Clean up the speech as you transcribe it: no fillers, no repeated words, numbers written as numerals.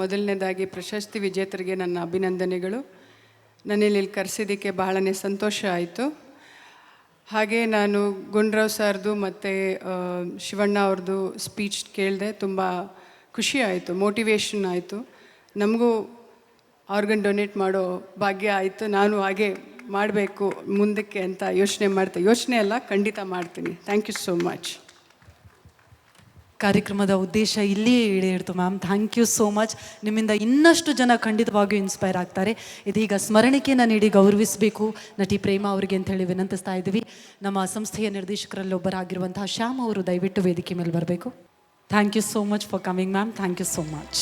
ಮೊದಲನೇದಾಗಿ ಪ್ರಶಸ್ತಿ ವಿಜೇತರಿಗೆ ನನ್ನ ಅಭಿನಂದನೆಗಳು. ನನ್ನಲ್ಲಿ ಕರೆಸಿದ್ದಕ್ಕೆ ಬಹಳನೇ ಸಂತೋಷ ಆಯಿತು. ಹಾಗೆ ನಾನು ಗುಂಡ್ರಾವ್ ಸರ್ದು ಮತ್ತು ಶಿವಣ್ಣ ಅವ್ರದ್ದು ಸ್ಪೀಚ್ ಕೇಳಿದೆ. ತುಂಬ ಖುಷಿ ಆಯಿತು, ಮೋಟಿವೇಶನ್ ಆಯಿತು. ನಮಗೂ ಆರ್ಗನ್ ಡೊನೇಟ್ ಮಾಡೋ ಭಾಗ್ಯ ಆಯಿತು. ನಾನು ಹಾಗೆ ಮಾಡಬೇಕು ಮುಂದಕ್ಕೆ ಅಂತ ಯೋಚನೆ ಅಲ್ಲ, ಖಂಡಿತ ಮಾಡ್ತೀನಿ. Thank you so much. ಕಾರ್ಯಕ್ರಮದ ಉದ್ದೇಶ ಇಲ್ಲಿಯೇ ಈಡೇರಿತು ma'am. Thank you so much. ನಿಮ್ಮಿಂದ ಇನ್ನಷ್ಟು ಜನ ಖಂಡಿತವಾಗಿಯೂ ಇನ್ಸ್ಪೈರ್ ಆಗ್ತಾರೆ. ಇದೀಗ ಸ್ಮರಣಿಕೆಯನ್ನು ನೀಡಿ ಗೌರವಿಸಬೇಕು ನಟಿ ಪ್ರೇಮಾ ಅವರಿಗೆ ಅಂತ ಹೇಳಿ ವಿನಂತಿಸ್ತಾ ಇದ್ದೀವಿ. ನಮ್ಮ ಸಂಸ್ಥೆಯ ನಿರ್ದೇಶಕರಲ್ಲಿ ಒಬ್ಬರಾಗಿರುವಂತಹ ಶ್ಯಾಮ್ ಅವರು ದಯವಿಟ್ಟು ವೇದಿಕೆ ಮೇಲೆ ಬರಬೇಕು. Thank you so much for coming ma'am. Thank you so much.